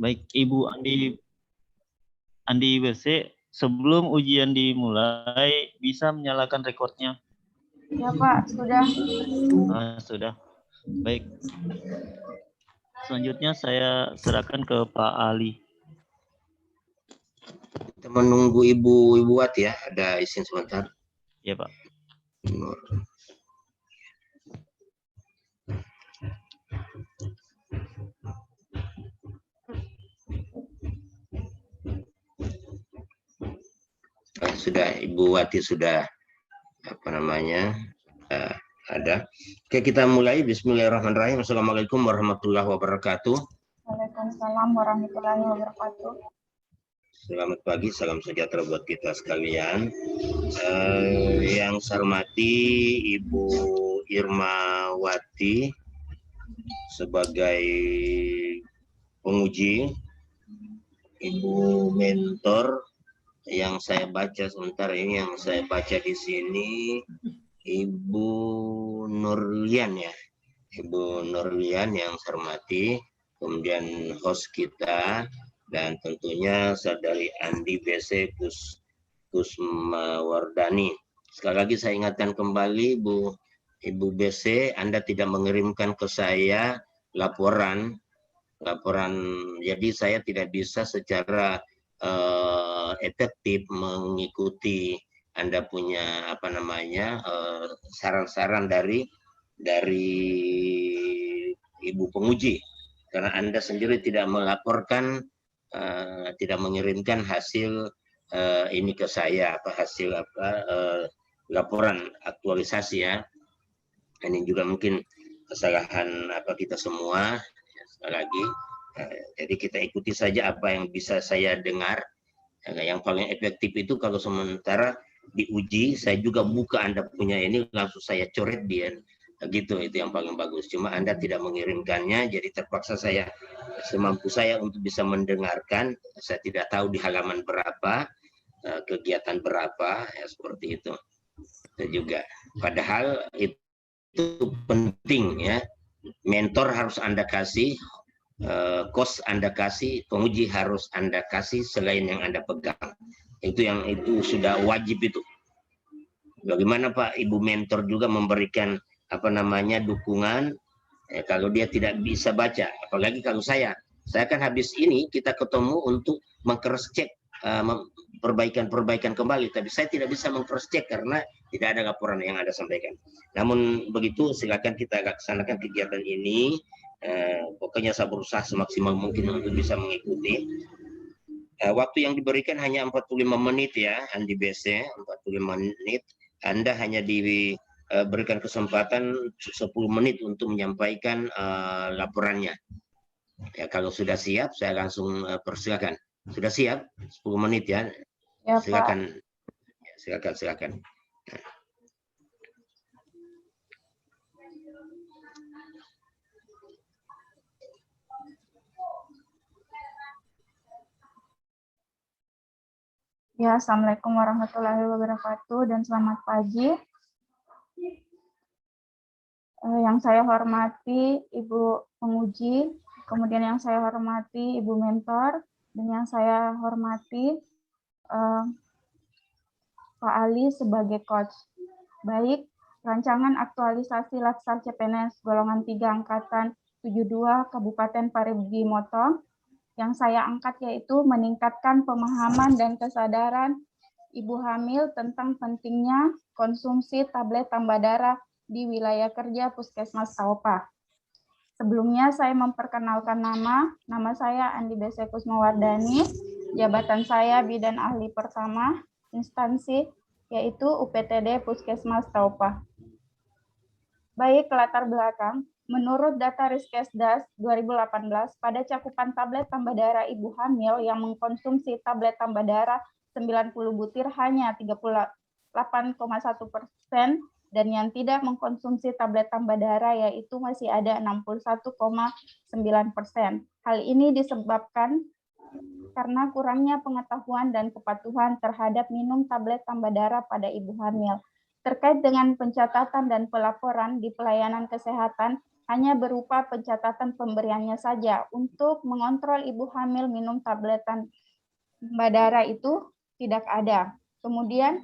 Baik, Ibu Andi WC, sebelum ujian dimulai, bisa menyalakan rekornya? Ya Pak, sudah. Sudah. Baik. Selanjutnya saya serahkan ke Pak Ali. Kita menunggu Ibu Wati ya, ada izin sebentar. Ya Pak. Sudah, Ibu Wati sudah ada. Oke, kita mulai. Bismillahirrahmanirrahim. Assalamualaikum warahmatullahi wabarakatuh. Waalaikumsalam warahmatullahi wabarakatuh. Selamat pagi, salam sejahtera buat kita sekalian. Yang saya hormati Ibu Irmawati sebagai penguji, Ibu mentor yang saya baca sebentar ini, yang saya baca di sini Ibu Nurlian ya, Ibu Nurlian yang saya hormati, kemudian host kita, dan tentunya saudari Andi BC Kusmawardani. Sekali lagi saya ingatkan kembali Ibu BC, Anda tidak mengirimkan ke saya laporan, jadi saya tidak bisa secara efektif mengikuti Anda punya saran-saran dari Ibu penguji, karena Anda sendiri tidak melaporkan, tidak mengirimkan hasil ini ke saya, laporan aktualisasi ya. Ini juga mungkin kesalahan kita semua. Sekali lagi, jadi kita ikuti saja apa yang bisa saya dengar. Yang paling efektif itu kalau sementara diuji, saya juga buka Anda punya ini, langsung saya coret dia. Gitu, itu yang paling bagus. Cuma Anda tidak mengirimkannya, jadi terpaksa saya semampu saya untuk bisa mendengarkan. Saya tidak tahu di halaman berapa, kegiatan berapa, ya seperti itu. Itu juga. Padahal itu penting ya. Mentor harus Anda kasih, coach Anda kasih, penguji harus Anda kasih selain yang Anda pegang. Itu sudah wajib itu. Bagaimana Pak Ibu mentor juga memberikan dukungan kalau dia tidak bisa baca, apalagi kalau saya kan habis ini kita ketemu untuk meng-cross check, perbaikan kembali, tapi saya tidak bisa meng-cross check karena tidak ada laporan yang Anda sampaikan. Namun begitu, silakan kita laksanakan kegiatan ini. Pokoknya saya berusaha semaksimal mungkin untuk bisa mengikuti. Waktu yang diberikan hanya 45 menit ya, Andi BC, 45 menit. Anda hanya diberikan kesempatan 10 menit untuk menyampaikan laporannya. Ya, kalau sudah siap, saya langsung persilakan. Sudah siap? 10 menit ya? Ya, silakan. Pak. Silakan. Ya, Assalamualaikum warahmatullahi wabarakatuh dan selamat pagi. Yang saya hormati Ibu penguji, kemudian yang saya hormati Ibu mentor, dan yang saya hormati Pak Ali sebagai coach. Baik, rancangan aktualisasi Latsar CPNS golongan 3 angkatan 72 Kabupaten Parigi Motong yang saya angkat yaitu meningkatkan pemahaman dan kesadaran ibu hamil tentang pentingnya konsumsi tablet tambah darah di wilayah kerja Puskesmas Taopa. Sebelumnya saya memperkenalkan nama saya Andi BC Kusmawardani, jabatan saya Bidan Ahli Pertama, instansi yaitu UPTD Puskesmas Taopa. Baik, latar belakang. Menurut data Riskesdas 2018, pada cakupan tablet tambah darah ibu hamil yang mengkonsumsi tablet tambah darah 90 butir hanya 38,1% dan yang tidak mengkonsumsi tablet tambah darah yaitu masih ada 61,9%. Hal ini disebabkan karena kurangnya pengetahuan dan kepatuhan terhadap minum tablet tambah darah pada ibu hamil. Terkait dengan pencatatan dan pelaporan di pelayanan kesehatan, hanya berupa pencatatan pemberiannya saja. Untuk mengontrol ibu hamil minum tablet tambah darah itu tidak ada. Kemudian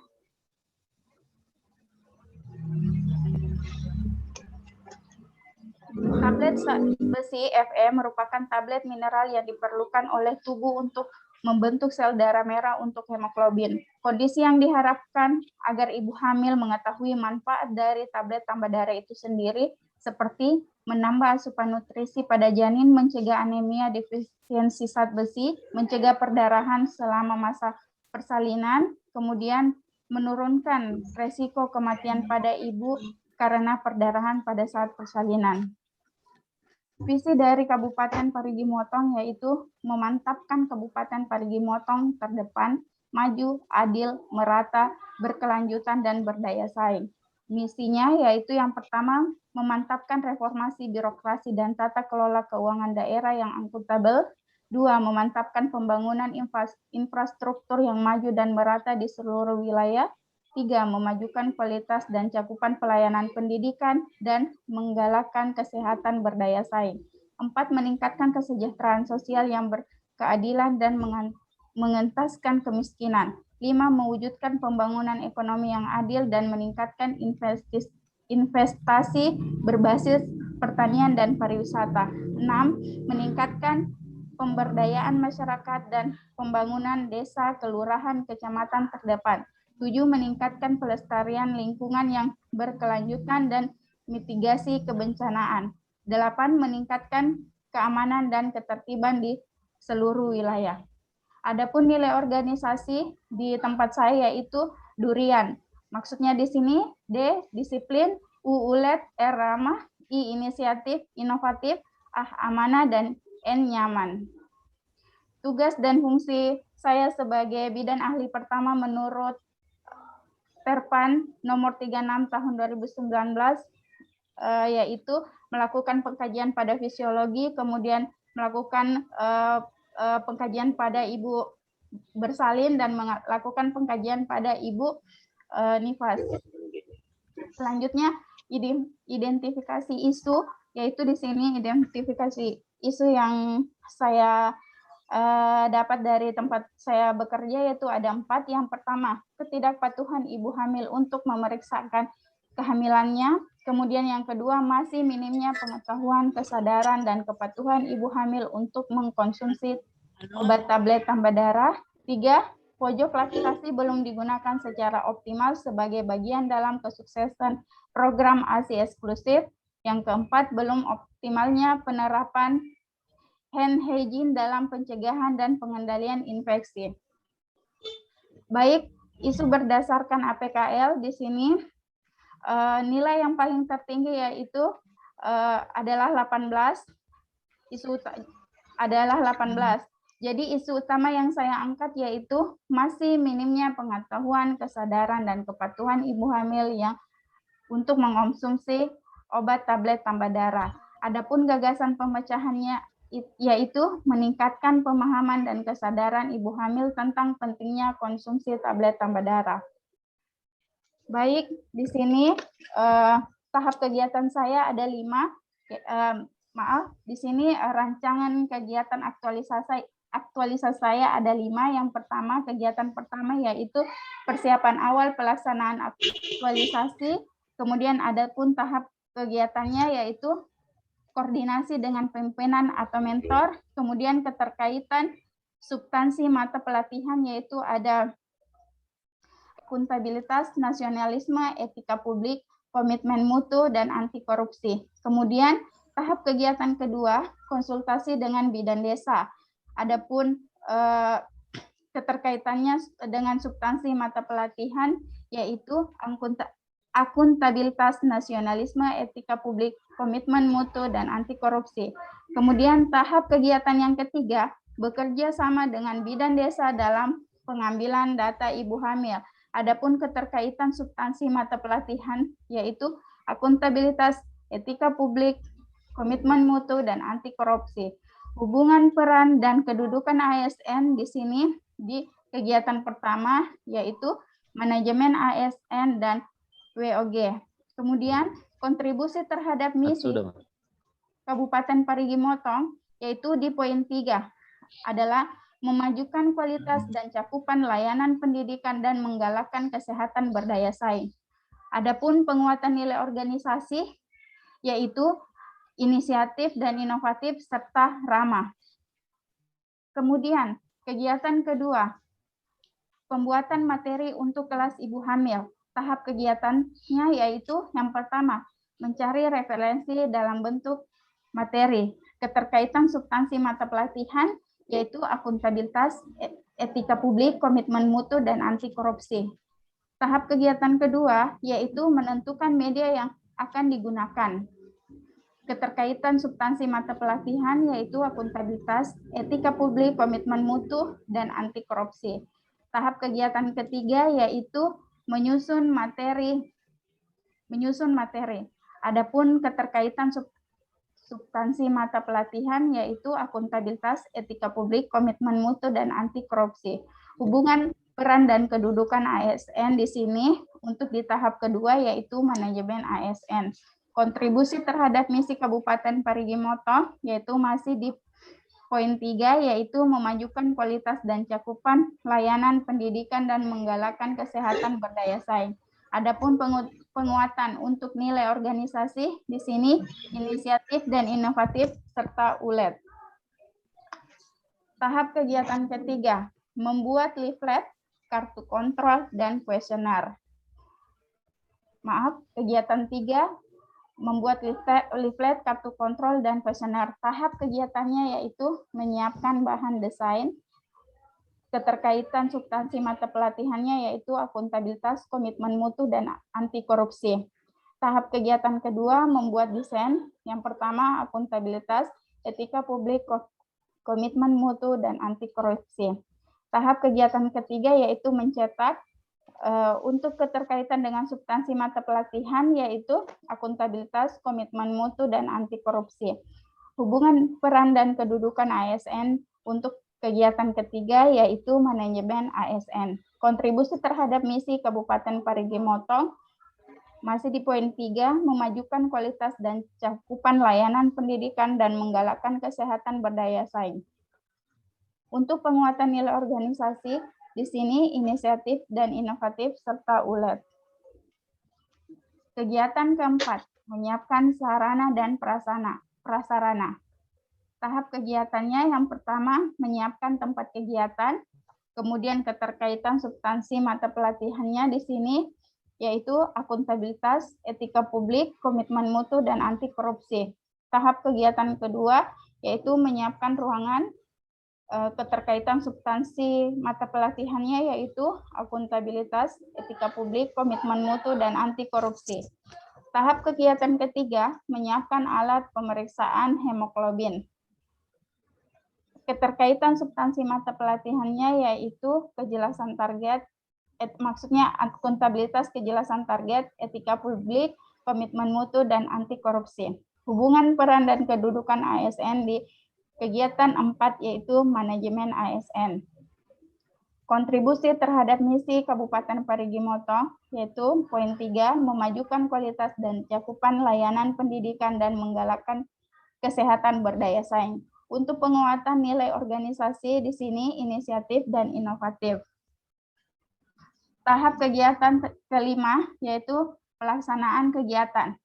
tablet besi Fe merupakan tablet mineral yang diperlukan oleh tubuh untuk membentuk sel darah merah untuk hemoglobin. Kondisi yang diharapkan agar ibu hamil mengetahui manfaat dari tablet tambah darah itu sendiri seperti menambah asupan nutrisi pada janin, mencegah anemia defisiensi zat besi, mencegah perdarahan selama masa persalinan, kemudian menurunkan resiko kematian pada ibu karena perdarahan pada saat persalinan. Visi dari Kabupaten Parigi Motong yaitu memantapkan Kabupaten Parigi Motong terdepan, maju, adil, merata, berkelanjutan, dan berdaya saing. Misinya yaitu yang pertama, memantapkan reformasi birokrasi dan tata kelola keuangan daerah yang akuntabel. 2. Memantapkan pembangunan infrastruktur yang maju dan merata di seluruh wilayah. 3. Memajukan kualitas dan cakupan pelayanan pendidikan dan menggalakkan kesehatan berdaya saing. 4. Meningkatkan kesejahteraan sosial yang berkeadilan dan mengentaskan kemiskinan. 5. Mewujudkan pembangunan ekonomi yang adil dan meningkatkan investasi berbasis pertanian dan pariwisata. 6. Meningkatkan pemberdayaan masyarakat dan pembangunan desa, kelurahan, kecamatan terdepan. 7. Meningkatkan pelestarian lingkungan yang berkelanjutan dan mitigasi kebencanaan. 8. Meningkatkan keamanan dan ketertiban di seluruh wilayah. Adapun nilai organisasi di tempat saya yaitu durian. Maksudnya di sini D. Disiplin, U. Ulet, R. Ramah, I. Inisiatif, inovatif, A. Amanah, dan N. Nyaman. Tugas dan fungsi saya sebagai bidan ahli pertama menurut Perpan nomor 36 tahun 2019 yaitu melakukan pengkajian pada fisiologi, kemudian melakukan pengkajian pada ibu bersalin dan melakukan pengkajian pada ibu nifas. Selanjutnya identifikasi isu, yaitu di sini identifikasi isu yang saya dapat dari tempat saya bekerja yaitu ada 4. Yang pertama, ketidakpatuhan ibu hamil untuk memeriksakan kehamilannya. Kemudian yang kedua, masih minimnya pengetahuan, kesadaran, dan kepatuhan ibu hamil untuk mengkonsumsi obat tablet tambah darah. 3. Pojok laktasi belum digunakan secara optimal sebagai bagian dalam kesuksesan program ASI eksklusif. Yang keempat, belum optimalnya penerapan hand hygiene dalam pencegahan dan pengendalian infeksi. Baik, isu berdasarkan APKL di sini nilai yang paling tertinggi yaitu adalah 18. Isu adalah 18. Jadi isu utama yang saya angkat yaitu masih minimnya pengetahuan, kesadaran, dan kepatuhan ibu hamil yang untuk mengkonsumsi obat tablet tambah darah. Adapun gagasan pemecahannya yaitu meningkatkan pemahaman dan kesadaran ibu hamil tentang pentingnya konsumsi tablet tambah darah. Baik, di sini tahap kegiatan saya ada 5. Di sini rancangan kegiatan aktualisasi saya ada 5. Yang pertama, kegiatan pertama yaitu persiapan awal pelaksanaan aktualisasi. Kemudian ada pun tahap kegiatannya yaitu koordinasi dengan pimpinan atau mentor, kemudian keterkaitan substansi mata pelatihan yaitu ada akuntabilitas, nasionalisme, etika publik, komitmen mutu, dan anti korupsi. Kemudian tahap kegiatan kedua, konsultasi dengan bidan desa. Adapun keterkaitannya dengan substansi mata pelatihan yaitu akuntabilitas, nasionalisme, etika publik, komitmen mutu, dan anti korupsi. Kemudian tahap kegiatan yang ketiga, bekerja sama dengan bidan desa dalam pengambilan data ibu hamil. Adapun keterkaitan substansi mata pelatihan yaitu akuntabilitas, etika publik, komitmen mutu, dan anti korupsi. Hubungan peran dan kedudukan ASN di sini di kegiatan pertama yaitu manajemen ASN dan WOG. Kemudian kontribusi terhadap misi. Kabupaten Parigi Motong, yaitu di poin 3, adalah memajukan kualitas dan cakupan layanan pendidikan dan menggalakkan kesehatan berdaya saing. Adapun penguatan nilai organisasi, yaitu inisiatif dan inovatif serta ramah. Kemudian, kegiatan kedua, pembuatan materi untuk kelas ibu hamil. Tahap kegiatannya yaitu yang pertama, mencari referensi dalam bentuk materi, keterkaitan substansi mata pelatihan, yaitu akuntabilitas, etika publik, komitmen mutu, dan anti korupsi. Tahap kegiatan kedua, yaitu menentukan media yang akan digunakan. Keterkaitan substansi mata pelatihan, yaitu akuntabilitas, etika publik, komitmen mutu, dan anti korupsi. Tahap kegiatan ketiga, yaitu menyusun materi. Adapun keterkaitan substansi mata pelatihan, yaitu akuntabilitas, etika publik, komitmen mutu, dan anti korupsi. Hubungan peran dan kedudukan ASN di sini untuk di tahap kedua, yaitu manajemen ASN. Kontribusi terhadap misi Kabupaten Parigi Motong, yaitu masih di poin 3, yaitu memajukan kualitas dan cakupan layanan pendidikan dan menggalakkan kesehatan berdaya saing. Adapun penguatan untuk nilai organisasi di sini inisiatif dan inovatif serta ULED. Tahap kegiatan ketiga, membuat leaflet, kartu kontrol, dan kuesioner. Kegiatan 3, membuat leaflet, kartu kontrol, dan kuesioner. Tahap kegiatannya yaitu menyiapkan bahan desain, keterkaitan substansi mata pelatihannya yaitu akuntabilitas, komitmen mutu, dan anti korupsi. Tahap kegiatan kedua, membuat desain. Yang pertama, akuntabilitas, etika publik, komitmen mutu, dan anti korupsi. Tahap kegiatan ketiga yaitu mencetak. Untuk keterkaitan dengan substansi mata pelatihan yaitu akuntabilitas, komitmen mutu, dan anti korupsi. Hubungan peran dan kedudukan ASN untuk kegiatan ketiga yaitu manajemen ASN. Kontribusi terhadap misi Kabupaten Parigi Motong masih di poin 3, memajukan kualitas dan cakupan layanan pendidikan dan menggalakkan kesehatan berdaya saing. Untuk penguatan nilai organisasi, di sini inisiatif dan inovatif serta ULED. Kegiatan keempat, menyiapkan sarana dan prasarana. Tahap kegiatannya yang pertama, menyiapkan tempat kegiatan, kemudian keterkaitan substansi mata pelatihannya di sini, yaitu akuntabilitas, etika publik, komitmen mutu, dan anti korupsi. Tahap kegiatan kedua, yaitu menyiapkan ruangan, keterkaitan substansi mata pelatihannya yaitu akuntabilitas, etika publik, komitmen mutu, dan anti korupsi. Tahap kegiatan ketiga, menyiapkan alat pemeriksaan hemoglobin. Keterkaitan substansi mata pelatihannya yaitu kejelasan target, maksudnya akuntabilitas, kejelasan target, etika publik, komitmen mutu, dan anti korupsi. Hubungan peran dan kedudukan ASN di kegiatan 4 yaitu manajemen ASN. Kontribusi terhadap misi Kabupaten Parigi Motong yaitu poin 3, memajukan kualitas dan cakupan layanan pendidikan dan menggalakkan kesehatan berdaya saing. Untuk penguatan nilai organisasi di sini inisiatif dan inovatif. Tahap kegiatan kelima yaitu pelaksanaan kegiatan.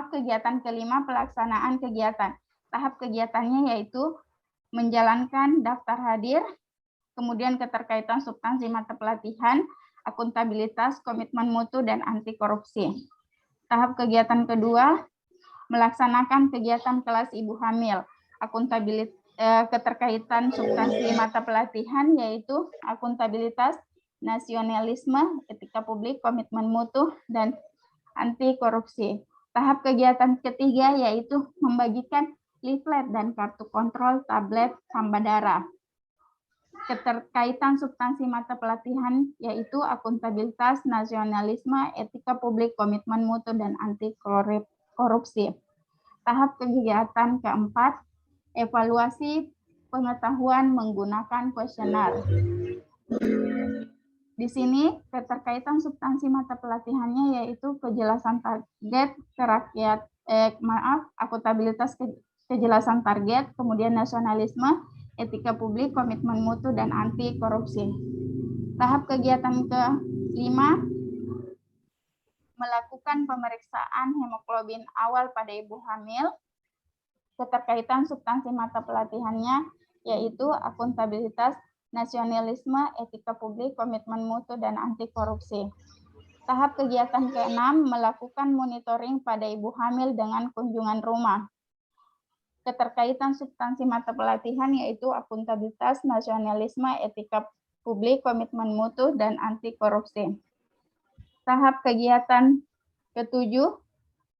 Kegiatan kelima pelaksanaan kegiatan. Tahap kegiatannya yaitu menjalankan daftar hadir, kemudian keterkaitan substansi mata pelatihan, akuntabilitas, komitmen mutu, dan anti korupsi. Tahap kegiatan kedua, melaksanakan kegiatan kelas ibu hamil, akuntabilitas, keterkaitan substansi mata pelatihan yaitu akuntabilitas, nasionalisme, etika publik, komitmen mutu, dan anti korupsi. Tahap kegiatan ketiga yaitu membagikan leaflet dan kartu kontrol, tablet, hamba darah. Keterkaitan substansi mata pelatihan yaitu akuntabilitas, nasionalisme, etika publik, komitmen mutu, dan anti korupsi. Tahap kegiatan keempat, evaluasi pengetahuan menggunakan kuesioner. Di sini keterkaitan substansi mata pelatihannya yaitu kejelasan target, akuntabilitas, kejelasan target, kemudian nasionalisme, etika publik, komitmen mutu, dan anti korupsi. Tahap kegiatan kelima, melakukan pemeriksaan hemoglobin awal pada ibu hamil. Keterkaitan substansi mata pelatihannya yaitu akuntabilitas, nasionalisme, etika publik, komitmen mutu, dan anti korupsi. Tahap kegiatan keenam, melakukan monitoring pada ibu hamil dengan kunjungan rumah. Keterkaitan substansi mata pelatihan yaitu akuntabilitas, nasionalisme, etika publik, komitmen mutu, dan anti korupsi. Tahap kegiatan ketujuh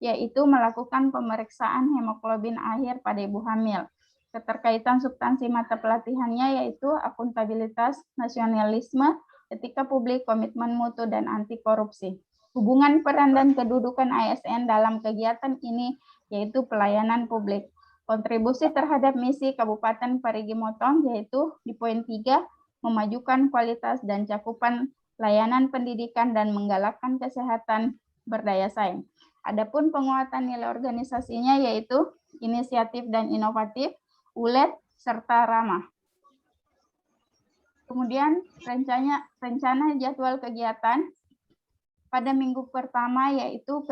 yaitu melakukan pemeriksaan hemoglobin akhir pada ibu hamil. Keterkaitan substansi mata pelatihannya yaitu akuntabilitas, nasionalisme, etika publik, komitmen mutu, dan anti korupsi. Hubungan peran dan kedudukan ASN dalam kegiatan ini yaitu pelayanan publik. Kontribusi terhadap misi Kabupaten Parigi Motong yaitu di poin 3, memajukan kualitas dan cakupan layanan pendidikan dan menggalakkan kesehatan berdaya saing. Adapun penguatan nilai organisasinya yaitu inisiatif dan inovatif, ulet, serta ramah. Kemudian rencana jadwal kegiatan pada minggu pertama yaitu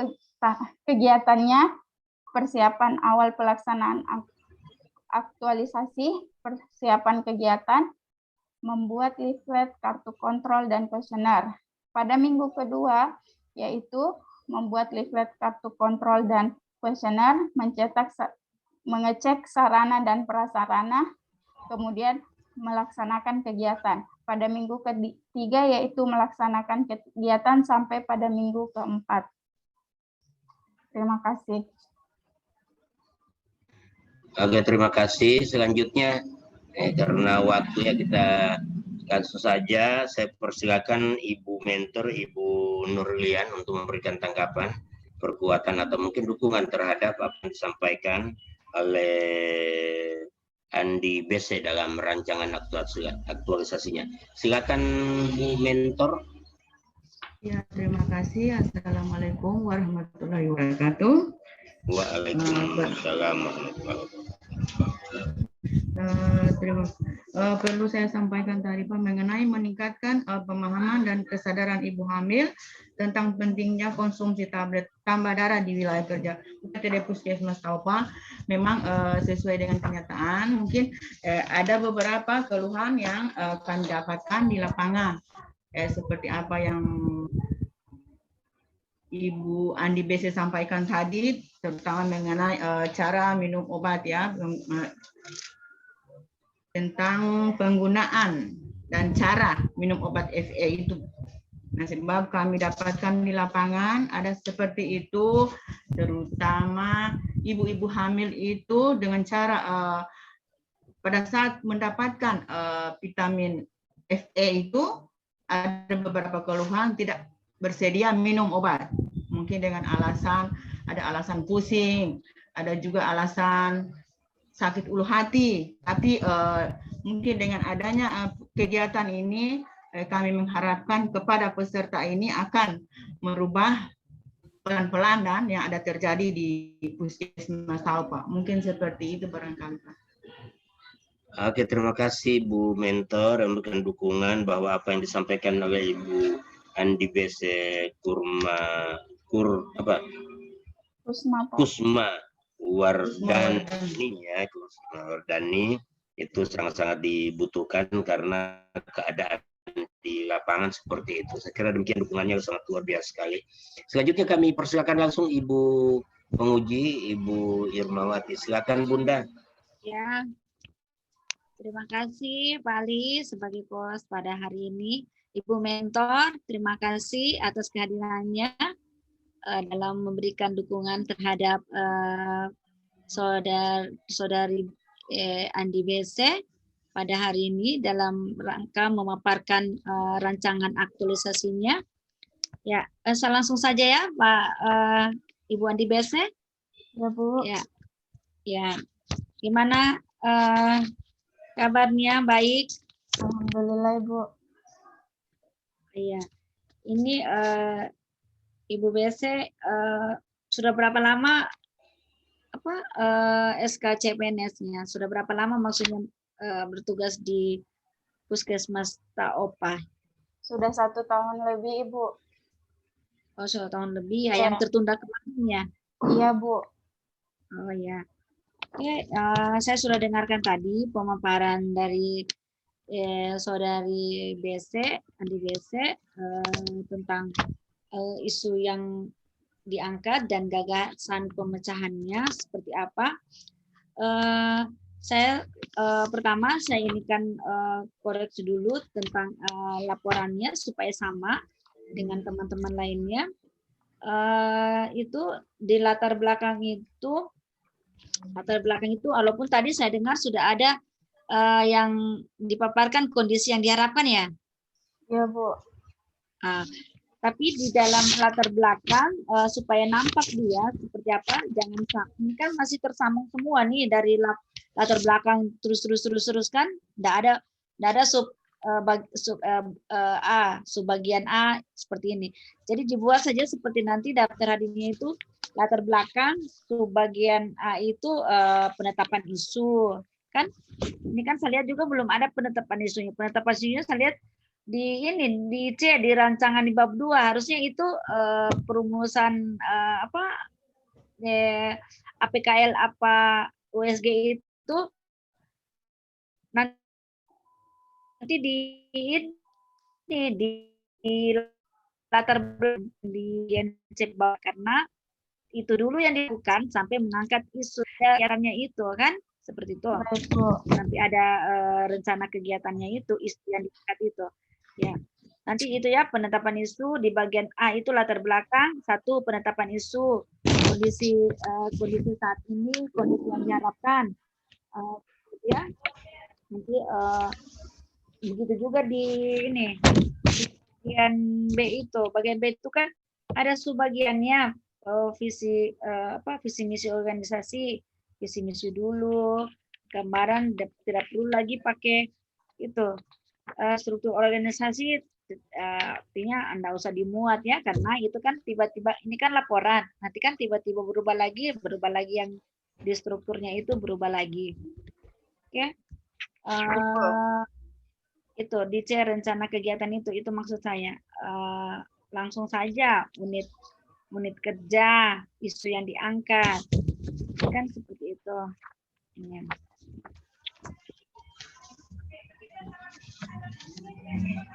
kegiatannya persiapan awal pelaksanaan aktualisasi, persiapan kegiatan, membuat leaflet, kartu kontrol, dan kuesioner. Pada minggu kedua yaitu membuat leaflet, kartu kontrol, dan kuesioner, mengecek sarana dan prasarana, kemudian melaksanakan kegiatan. Pada minggu ketiga yaitu melaksanakan kegiatan sampai pada minggu keempat. Terima kasih. Oke, terima kasih. Selanjutnya, karena waktunya kita langsung saja, saya persilakan Ibu Mentor, Ibu Nurlian untuk memberikan tanggapan, perkuatan atau mungkin dukungan terhadap apa yang disampaikan oleh Andi BC dalam rancangan aktualisasinya. Silakan Bu Mentor. Ya, terima kasih. Assalamualaikum warahmatullahi wabarakatuh. Waalaikumsalam. Perlu saya sampaikan tadi Pak mengenai meningkatkan pemahaman dan kesadaran ibu hamil tentang pentingnya konsumsi tablet tambah darah di wilayah kerja. UPTD Puskesmas Taupa memang sesuai dengan kenyataan mungkin ada beberapa keluhan yang kami dapatkan di lapangan seperti apa yang Ibu Andi BC sampaikan tadi, terutama mengenai cara minum obat ya, tentang penggunaan dan cara minum obat FE itu. Nah, sebab kami dapatkan di lapangan ada seperti itu, terutama ibu-ibu hamil itu dengan cara pada saat mendapatkan vitamin FE itu ada beberapa keluhan tidak bersedia minum obat, mungkin dengan alasan ada alasan pusing, ada juga alasan sakit ulu hati. Tapi mungkin dengan adanya kegiatan ini kami mengharapkan kepada peserta ini akan merubah pelan-pelan dan yang ada terjadi di Puskesmas Taupa. Mungkin seperti itu barangkali Pak. Oke, terima kasih Bu Mentor yang memberikan dukungan bahwa apa yang disampaikan oleh Ibu Andi BC Kusma Wardani ya, Kusma Wardani itu sangat-sangat dibutuhkan karena keadaan di lapangan seperti itu. Saya kira demikian dukungannya sangat luar biasa sekali. Selanjutnya kami persilakan langsung Ibu penguji, Ibu Irmawati. Silakan Bunda. Ya, terima kasih Pak Ali sebagai host pada hari ini. Ibu Mentor, terima kasih atas kehadirannya dalam memberikan dukungan terhadap saudari Andi BC pada hari ini dalam rangka memaparkan rancangan aktualisasinya. Ya, saya langsung saja ya, Pak Ibu Andi BC. Ya Bu. Ya. Gimana kabarnya? Baik. Alhamdulillah Ibu. Iya, ini Ibu BC sudah berapa lama SK CPNS-nya? Sudah berapa lama maksudnya bertugas di Puskesmas Taopa? Sudah 1 tahun lebih, Ibu. Oh, 1 tahun lebih ya, Ya. yang tertunda kemarin ya? Iya, Bu. Oh ya. Oke, saya sudah dengarkan tadi pemaparan dari Saudari BC, Andi BC, tentang isu yang diangkat dan gagasan pemecahannya seperti apa. Saya pertama saya inikan koreksi dulu tentang laporannya supaya sama dengan teman-teman lainnya. Itu di latar belakang itu walaupun tadi saya dengar sudah ada yang dipaparkan kondisi yang diharapkan ya. Iya, Bu. Tapi di dalam latar belakang supaya nampak dia seperti apa, jangan ini kan masih tersambung semua nih dari latar belakang terus kan, tidak ada subbagian A seperti ini. Jadi dibuat saja seperti nanti daftar hadirnya itu latar belakang, subbagian A itu penetapan isu kan. Ini kan saya lihat juga belum ada penetapan isunya. Penetapan isunya saya lihat di C di rancangan di bab 2 harusnya itu perumusan APKL apa USG itu nanti di latar di cek bawah, karena itu dulu yang dilakukan sampai mengangkat isu kegiatannya itu kan seperti itu. Baik, Bu. Nanti ada rencana kegiatannya itu isu yang diangkat itu. Ya, nanti itu ya penetapan isu di bagian A itu latar belakang, 1 penetapan isu, kondisi saat ini, kondisi yang diharapkan, ya. Nanti begitu juga di bagian B itu, kan ada subbagiannya visi misi organisasi, visi misi dulu, gambaran tidak perlu lagi pakai itu. Struktur organisasi artinya Anda usah dimuat ya, karena itu kan tiba-tiba ini kan laporan, nanti kan tiba-tiba berubah lagi yang di strukturnya itu berubah lagi. Oke. Itu di C rencana kegiatan itu maksud saya. Langsung saja unit kerja, isu yang diangkat. Kan seperti itu. Ya.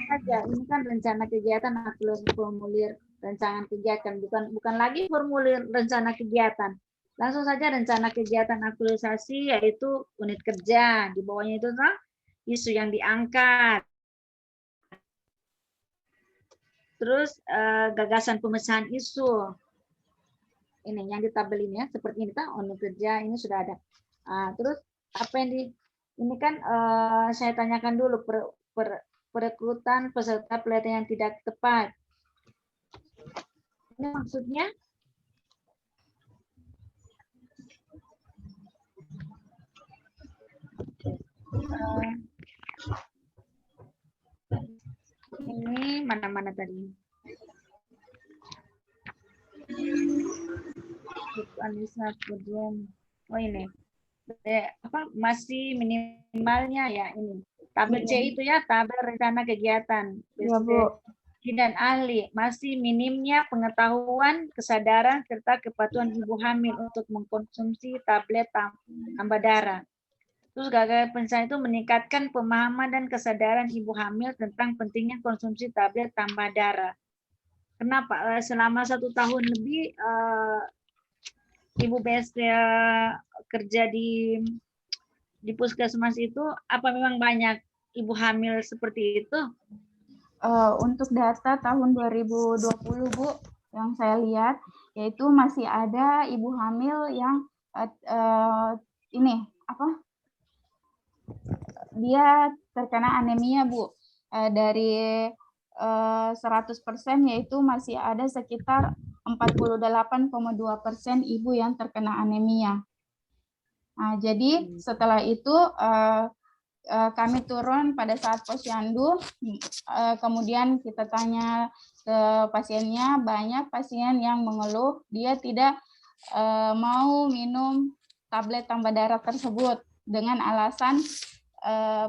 Saja ini kan rencana kegiatan atau formulir rancangan kegiatan, bukan lagi formulir rencana kegiatan, langsung saja rencana kegiatan aktualisasi, yaitu unit kerja, di bawahnya itu kan isu yang diangkat, terus gagasan pemecahan isu, ini yang di tabel ini ya, seperti ini kan unit kerja ini sudah ada. Terus apa yang ini kan saya tanyakan dulu perekrutan peserta pelatihan yang tidak tepat. Ini maksudnya ini mana tadi? Kemudian, oh ini masih minimalnya ya ini. Tabel C itu ya, tabel rencana kegiatan. Ya, Bu. Dan ahli, masih minimnya pengetahuan, kesadaran, serta kepatuhan ibu hamil untuk mengkonsumsi tablet tambah darah. Terus gagasan penyelesaian itu meningkatkan pemahaman dan kesadaran ibu hamil tentang pentingnya konsumsi tablet tambah darah. Kenapa? Selama 1 tahun lebih, Ibu BS kerja di puskesmas itu, apa memang banyak ibu hamil seperti itu? Untuk data tahun 2020, Bu, yang saya lihat, yaitu masih ada ibu hamil yang dia terkena anemia, Bu. Dari 100% yaitu masih ada sekitar 48,2% ibu yang terkena anemia. Nah, jadi setelah itu kami turun pada saat posyandu, kemudian kita tanya ke pasiennya, banyak pasien yang mengeluh dia tidak mau minum tablet tambah darah tersebut dengan alasan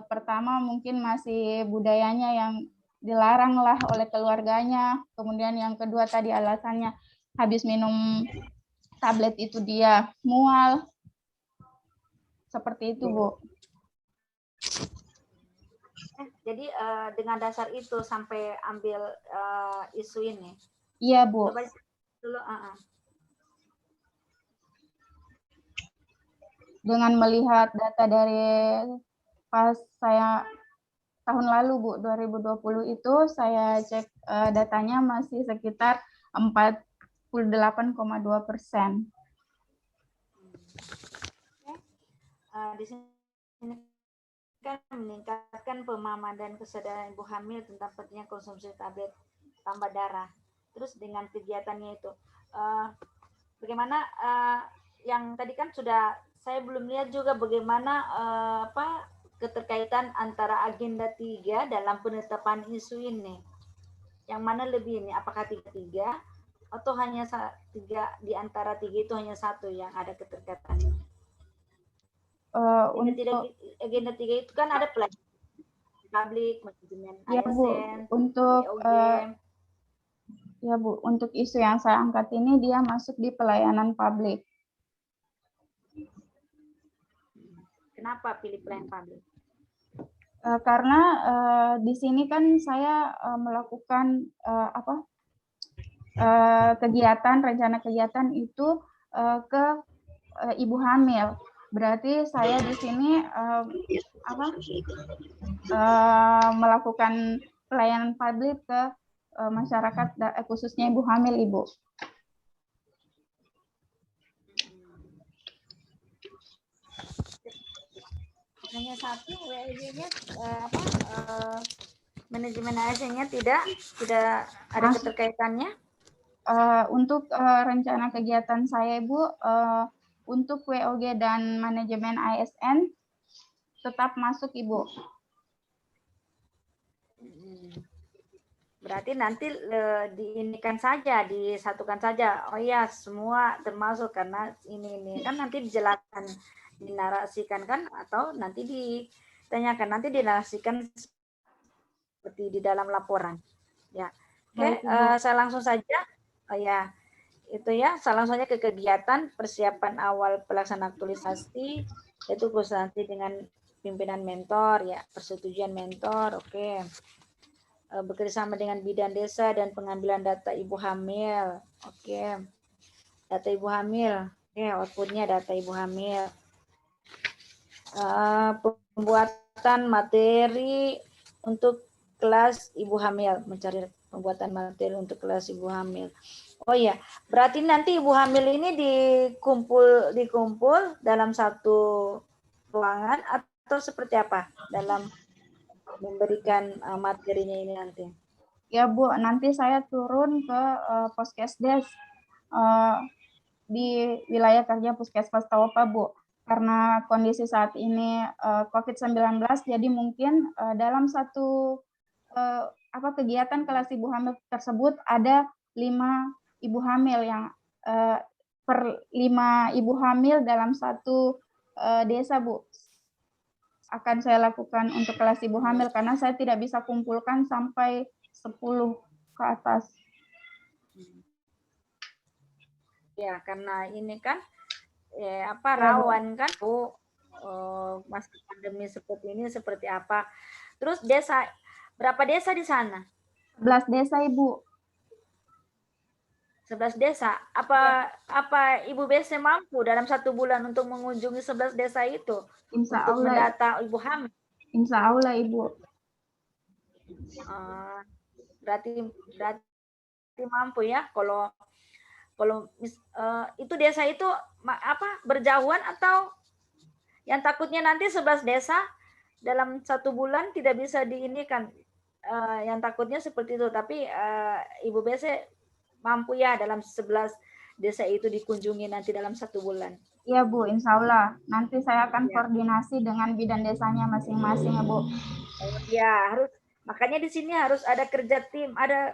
pertama mungkin masih budayanya yang dilarang lah oleh keluarganya. Kemudian yang kedua tadi alasannya habis minum tablet itu dia mual. Seperti itu, Bu. Jadi dengan dasar itu sampai ambil isu ini. Iya, Bu. Coba dulu. Dengan melihat data dari pas saya tahun lalu, Bu, 2020 itu saya cek datanya masih sekitar 48,2%. Di sini kan meningkatkan pemahaman dan kesadaran ibu hamil tentang pentingnya konsumsi tablet tambah darah. Terus dengan kegiatannya itu, bagaimana yang tadi kan sudah saya belum lihat juga bagaimana keterkaitan antara agenda 3 dalam penetapan isu ini. Yang mana lebih ini? Apakah 3 atau hanya 3 di antara 3 itu hanya satu yang ada keterkaitannya? Agenda 3 itu kan ada pelayanan publik, manajemen ya, Bu, ASN, untuk ya Bu, untuk isu yang saya angkat ini dia masuk di pelayanan publik. Kenapa pilih pelayanan publik? Karena di sini kan saya melakukan kegiatan, rencana kegiatan itu ke ibu hamil. Berarti saya di sini melakukan pelayanan publik ke masyarakat khususnya ibu hamil, Ibu. Hanya satu WLG-nya manajemen ASN-nya tidak ada keterkaitannya. Untuk rencana kegiatan saya, Ibu, untuk WOG dan manajemen ASN tetap masuk, Ibu. Berarti nanti diinikan saja, disatukan saja. Oh ya, semua termasuk karena ini kan nanti dijelaskan, dinarasikan kan, atau nanti ditanyakan, nanti dinarasikan seperti di dalam laporan. Ya, oke, saya langsung saja. Oh ya, itu ya, saya langsung saja ke kegiatan persiapan awal pelaksanaan aktualisasi, yaitu konsultasi dengan pimpinan mentor, ya, persetujuan mentor, oke. Bekerjasama dengan bidan desa dan pengambilan data ibu hamil, oke. Data ibu hamil, oke, outputnya data ibu hamil. Pembuatan materi untuk kelas ibu hamil, mencari pembuatan materi untuk kelas ibu hamil. Oh ya, berarti nanti ibu hamil ini dikumpul dalam satu ruangan atau seperti apa dalam memberikan materinya ini nanti? Ya, Bu, nanti saya turun ke Puskesdes di wilayah kerja Puskesmas Tawopa, Bu. Karena kondisi saat ini COVID-19, jadi mungkin dalam satu kegiatan kelas ibu hamil tersebut ada 5 ibu hamil yang per 5 ibu hamil dalam satu desa, Bu. Akan saya lakukan untuk kelas ibu hamil karena saya tidak bisa kumpulkan sampai 10 ke atas. Ya, karena ini kan rawan kan masa pandemi seperti ini seperti apa. Terus desa, berapa desa di sana? 11 desa, Ibu. 11 desa. Apa Ibu BC mampu dalam 1 bulan untuk mengunjungi 11 desa itu? Insya untuk Allah, mendata ibu hamil? Insya Allah, Ibu. Berarti mampu ya. Kalau itu desa itu berjauhan atau yang takutnya nanti 11 desa dalam 1 bulan tidak bisa diinikan, yang takutnya seperti itu. Tapi Ibu BC mampu ya dalam 11 desa itu dikunjungi nanti dalam 1 bulan. Iya, Bu, insya Allah. Nanti saya akan koordinasi dengan bidan desanya masing-masing, ya, Bu. Ya, harus. Makanya di sini harus ada kerja tim, ada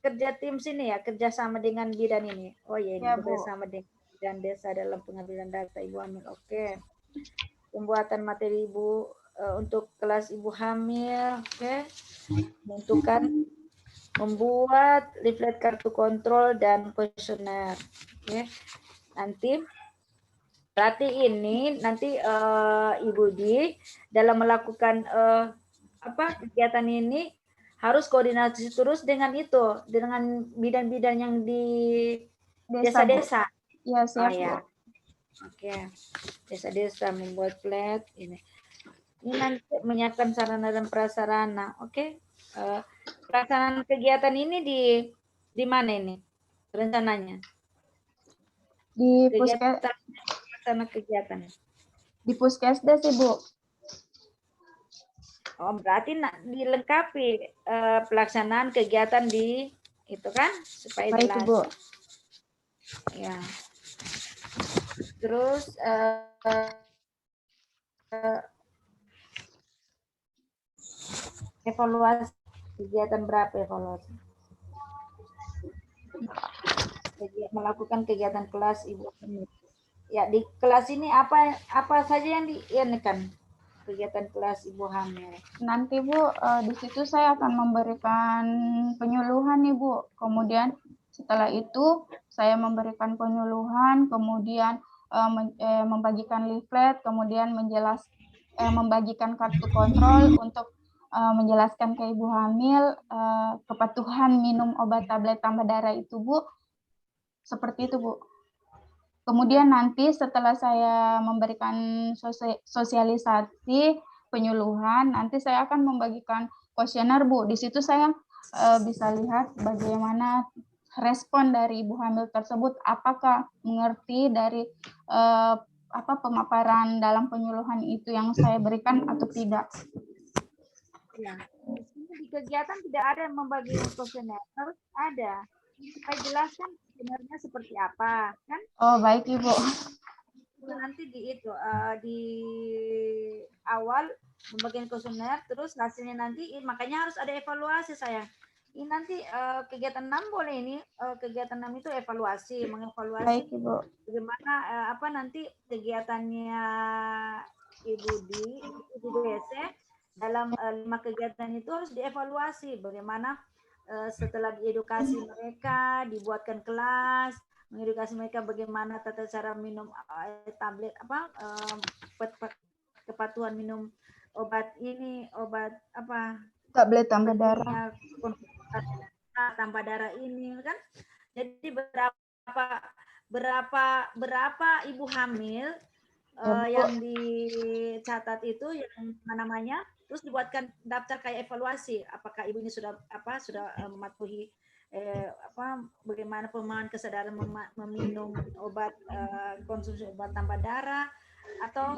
kerja tim sini ya, kerjasama dengan bidan ini. Oh iya, ini bekerjasama dengan dan desa dalam pengambilan data ibu hamil. Oke. Pembuatan materi ibu untuk kelas ibu hamil. Oke. Menentukan membuat leaflet kartu kontrol dan kuesioner. Oke. Nanti berarti ini nanti Ibu Di dalam melakukan kegiatan ini harus koordinasi terus dengan itu, dengan bidan-bidan yang di desa-desa. Ya, siap, Oh, ya. Bu. Oke. Desa-desa membuat flat ini. Ini nanti menyiapkan sarana dan prasarana. Oke. Pelaksanaan kegiatan ini di mana ini rencananya? Di kegiatan. Di Puskesdes, Ibu. Oh, berarti dilengkapi pelaksanaan kegiatan di itu kan supaya Baik, jelas. Ibu. Ya. Terus evaluasi kegiatan berapa evaluasi? Melakukan kegiatan kelas Ibu. Ya, di kelas ini apa saja yang kan kegiatan kelas ibu hamil? Nanti Bu, di situ saya akan memberikan penyuluhan Ibu. Kemudian setelah itu saya memberikan penyuluhan, kemudian membagikan leaflet, kemudian membagikan kartu kontrol untuk menjelaskan ke ibu hamil kepatuhan minum obat tablet tambah darah itu Bu. Seperti itu Bu. Kemudian nanti setelah saya memberikan sosialisasi penyuluhan, nanti saya akan membagikan kuesioner Bu. Di situ saya bisa lihat bagaimana respon dari ibu hamil tersebut, apakah mengerti dari pemaparan dalam penyuluhan itu yang saya berikan atau tidak. Ya. Di kegiatan tidak ada yang membagi kuesioner, harus ada. Supaya jelaskan sebenarnya seperti apa, kan? Oh, baik Ibu. Nanti di awal membagikan kuesioner, terus hasilnya nanti makanya harus ada evaluasi sayang. Ini nanti kegiatan 6 boleh ini kegiatan 6 itu evaluasi, mengevaluasi. Baik Ibu. Bagaimana nanti kegiatannya Ibu BC dalam 5 kegiatan itu harus dievaluasi bagaimana setelah diedukasi mereka, dibuatkan kelas, mengedukasi mereka bagaimana tata cara minum tablet kepatuhan minum obat tablet tambah darah. Tambah darah ini kan. Jadi berapa ibu hamil yang dicatat itu yang namanya, terus dibuatkan daftar kayak evaluasi apakah ibu ini sudah mematuhi bagaimana pemahaman kesadaran meminum obat konsumsi obat tambah darah atau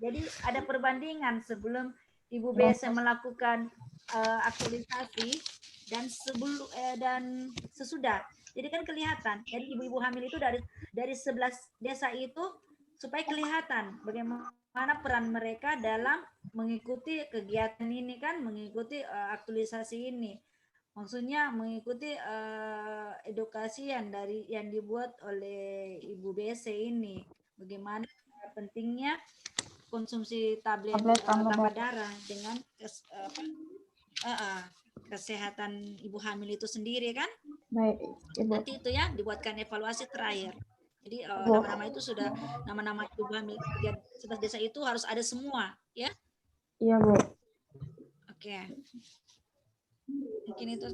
jadi ada perbandingan sebelum Ibu BC melakukan aktualisasi dan dan sesudah. Jadi kan kelihatan. Jadi ibu-ibu hamil itu dari 11 desa itu supaya kelihatan bagaimana peran mereka dalam mengikuti kegiatan ini kan, mengikuti aktualisasi ini. Maksudnya mengikuti edukasi yang dibuat oleh Ibu BC ini. Bagaimana pentingnya konsumsi tablet tambah darah dengan kesehatan ibu hamil itu sendiri kan. Baik, Ibu. Nanti itu ya dibuatkan evaluasi terakhir. Jadi nama-nama itu sudah nama-nama ibu hamil 11 desa itu harus ada semua ya. Iya Bu. Oke. Mungkin itu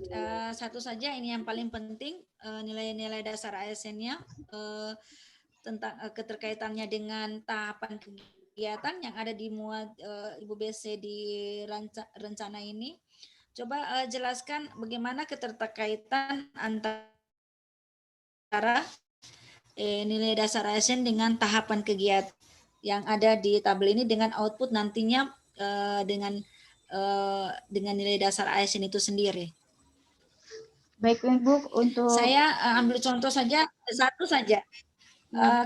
satu saja ini yang paling penting nilai-nilai dasar ASN-nya tentang keterkaitannya dengan tahapan kegiatan yang ada di muat Ibu BC di rencana ini. Coba jelaskan bagaimana keterkaitan antara nilai dasar ASN dengan tahapan kegiatan yang ada di tabel ini dengan output nantinya dengan nilai dasar ASN itu sendiri. Baik Ibu, untuk saya ambil contoh saja satu saja.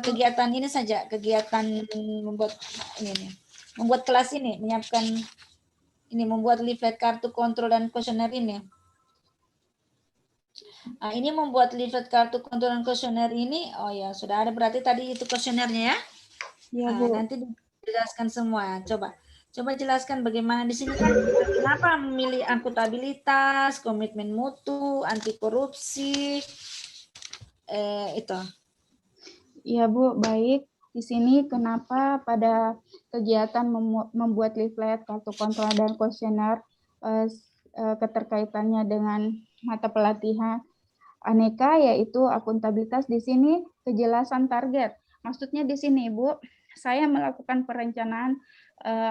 Kegiatan ini saja, kegiatan membuat kelas ini, menyiapkan ini, membuat leaflet kartu kontrol dan kuesioner ini. Nah, ini membuat leaflet kartu konturan kuesioner ini, oh ya sudah ada berarti tadi itu kuesionernya ya. Iya, Nah, Bu. nanti dijelaskan semua. Coba jelaskan bagaimana di sini kan kenapa memilih akuntabilitas, komitmen mutu, anti korupsi, itu. Iya, Bu, baik. Di sini kenapa pada kegiatan membuat leaflet, kartu kontrol, dan kuesioner keterkaitannya dengan mata pelatihan aneka, yaitu akuntabilitas. Di sini kejelasan target. Maksudnya di sini, Bu, saya melakukan perencanaan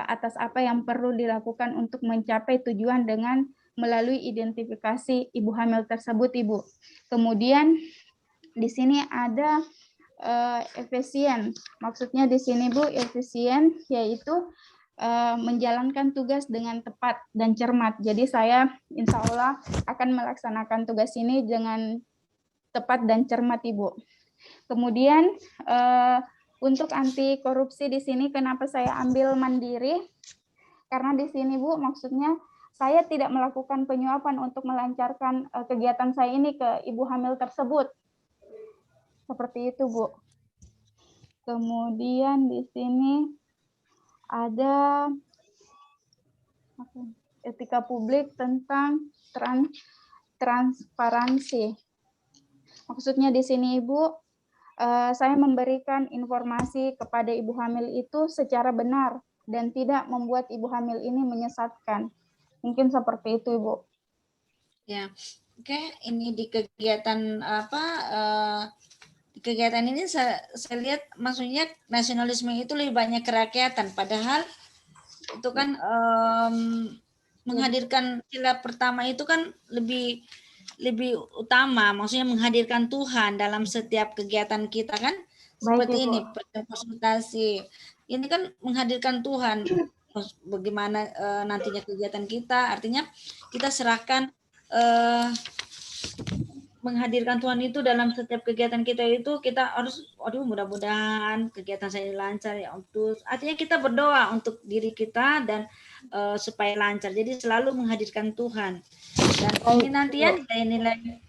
atas apa yang perlu dilakukan untuk mencapai tujuan dengan melalui identifikasi ibu hamil tersebut, Ibu. Kemudian di sini ada efisien. Maksudnya di sini, Bu, efisien yaitu menjalankan tugas dengan tepat dan cermat. Jadi saya insya Allah akan melaksanakan tugas ini dengan tepat dan cermat, Ibu. Kemudian untuk anti korupsi di sini kenapa saya ambil mandiri? Karena di sini, Bu, maksudnya saya tidak melakukan penyuapan untuk melancarkan kegiatan saya ini ke ibu hamil tersebut. Seperti itu, Bu. Kemudian di sini ada etika publik tentang transparansi. Maksudnya di sini, Ibu, saya memberikan informasi kepada ibu hamil itu secara benar dan tidak membuat ibu hamil ini menyesatkan. Mungkin seperti itu, Ibu. Ya, oke. Ini di kegiatan apa? Di kegiatan ini saya lihat maksudnya nasionalisme itu lebih banyak kerakyatan, padahal itu kan menghadirkan sila pertama itu kan lebih utama, maksudnya menghadirkan Tuhan dalam setiap kegiatan kita kan. Seperti ini konsultasi ini kan menghadirkan Tuhan, bagaimana nantinya kegiatan kita, artinya kita serahkan menghadirkan Tuhan itu dalam setiap kegiatan kita itu. Kita harus, aduh mudah-mudahan kegiatan saya lancar ya, untuk artinya kita berdoa untuk diri kita dan supaya lancar, jadi selalu menghadirkan Tuhan. Dan ini nanti ya nilai-nilai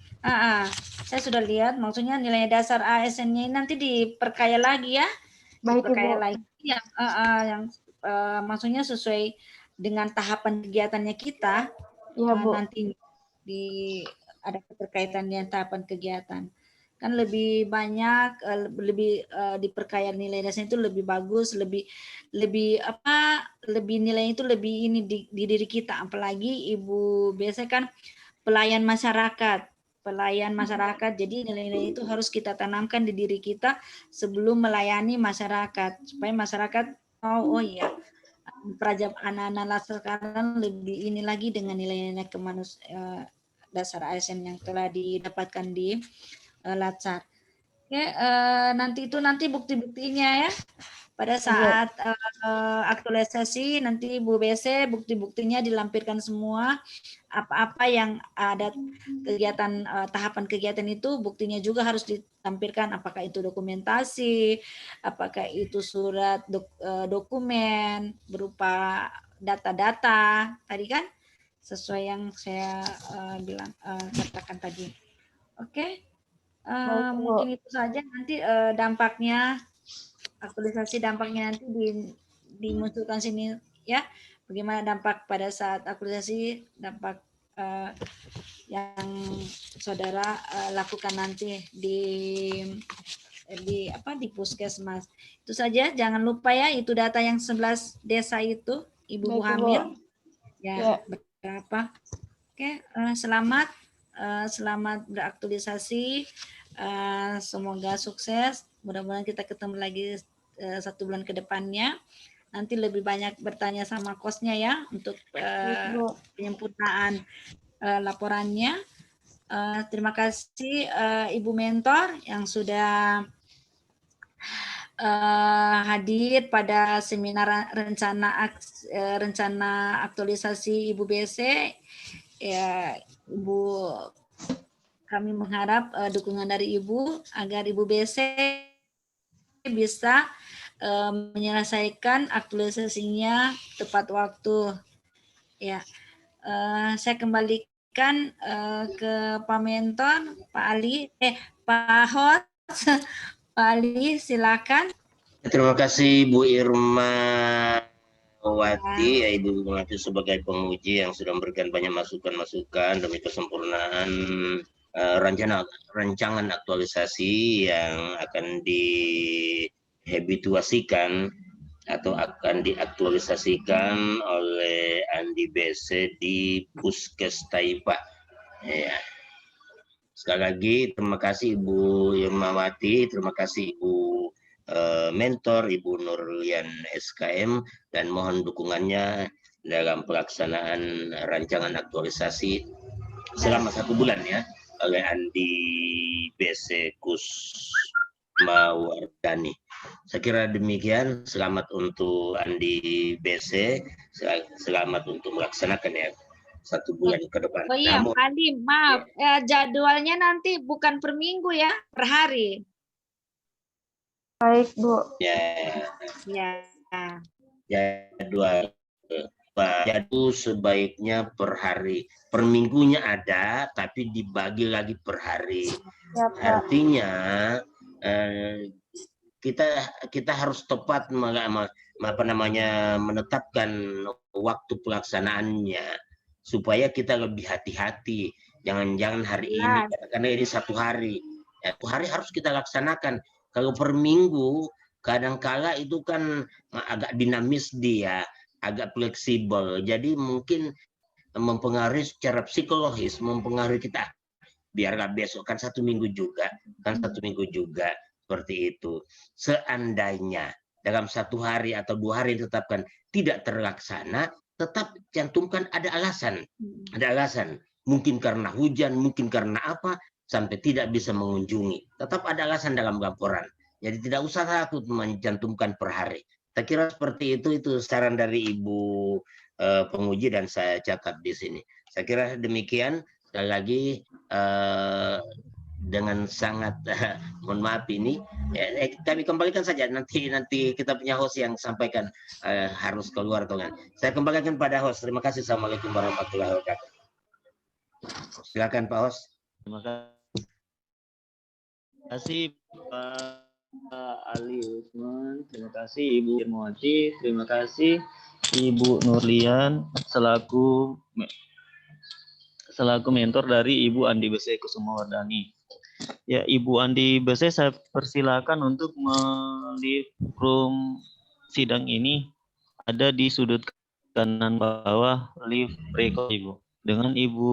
saya sudah lihat, maksudnya nilai dasar ASN-nya nanti diperkaya lagi ya. Baik, diperkaya Ibu. lagi yang maksudnya sesuai dengan tahapan kegiatannya kita. Ya, Bu. Nanti ada keterkaitan dengan tahapan kegiatan. Kan lebih banyak, lebih diperkaya nilai dasarnya itu lebih bagus, lebih nilai itu lebih ini di diri kita. Apalagi Ibu biasa kan pelayan masyarakat. Jadi nilai-nilai itu harus kita tanamkan di diri kita sebelum melayani masyarakat, supaya masyarakat oh iya, anak-anak sekarang lebih ini lagi dengan nilai-nilai kemanusiaan dasar ASN yang telah didapatkan di Latsar. Oke, nanti bukti-buktinya ya. Pada saat aktualisasi nanti Bu BC bukti-buktinya dilampirkan semua. Apa-apa yang ada kegiatan tahapan kegiatan itu buktinya juga harus ditampilkan, apakah itu dokumentasi, apakah itu surat dokumen berupa data-data tadi kan, sesuai yang saya katakan tadi. Oke. Mungkin itu saja. Nanti dampaknya, aktualisasi dampaknya nanti dimunculkan sini ya. Bagaimana dampak pada saat aktualisasi, dampak yang saudara lakukan nanti di puskesmas. Itu saja, jangan lupa ya, itu data yang 11 desa itu ibu hamil ya, berapa. Oke, selamat beraktualisasi, semoga sukses. Mudah-mudahan kita ketemu lagi 1 bulan ke depannya. Nanti lebih banyak bertanya sama kosnya ya untuk penyempurnaan laporannya. Terima kasih Ibu Mentor yang sudah hadir pada seminar rencana aktualisasi Ibu BC. Ya, Ibu, kami mengharap dukungan dari Ibu agar Ibu BC bisa menyelesaikan aktualisasinya tepat waktu. Ya, saya kembalikan kembalikan ke Pak Mentor, Pak Ali, Pak Host, Pak Ali, silakan. Terima kasih Bu Irma Wati, ya Ibu Wati sebagai penguji yang sudah memberikan banyak masukan-masukan demi kesempurnaan rancangan aktualisasi yang akan dihabituasikan atau akan diaktualisasikan oleh Andi BC di Puskes Taipa. Ya. Sekali lagi terima kasih Ibu Irmawati, terima kasih Ibu Mentor, Ibu Nurlian SKM, dan mohon dukungannya dalam pelaksanaan rancangan aktualisasi selama 1 bulan ya oleh Andi BC Kusmawardani. Saya kira demikian. Selamat untuk Andi BC, selamat untuk melaksanakan ya 1 bulan ke depan. Oh iya, Namun, Pak Ali, maaf, jadwalnya nanti bukan per minggu ya, per hari. Baik, Bu. ya Ya. jadwal jadwal sebaiknya per hari. Per minggunya ada, tapi dibagi lagi per hari. Ya, Pak. Artinya kita harus tepat menetapkan waktu pelaksanaannya supaya kita lebih hati-hati. Jangan-jangan hari ini, karena ini 1 hari. 1 hari harus kita laksanakan. Kalau per minggu, kadangkala itu kan agak dinamis dia, agak fleksibel. Jadi mungkin mempengaruhi secara psikologis, mempengaruhi kita. Biarlah besok kan 1 minggu juga, seperti itu. Seandainya dalam 1 hari atau 2 hari ditetapkan tidak terlaksana, tetap cantumkan ada alasan. Mungkin karena hujan, mungkin karena apa, sampai tidak bisa mengunjungi. Tetap ada alasan dalam laporan. Jadi tidak usah takut mencantumkan per hari. Saya kira seperti itu saran dari Ibu penguji dan saya catat di sini. Saya kira demikian. Sekali lagi dengan sangat mohon maaf ini kami kembalikan saja nanti kita punya host yang sampaikan harus keluar atau enggak. Saya kembalikan pada host. Terima kasih. Assalamualaikum warahmatullahi wabarakatuh. Silakan Pak host. Terima kasih Pak Ali Usman, terima kasih Ibu Irmawati, terima kasih Ibu Nurlian selaku mentor dari Ibu Andi BC Kusmawardani. Ya, Ibu Andi BC, saya persilakan untuk melihat room sidang ini ada di sudut kanan bawah live record Ibu. Dengan Ibu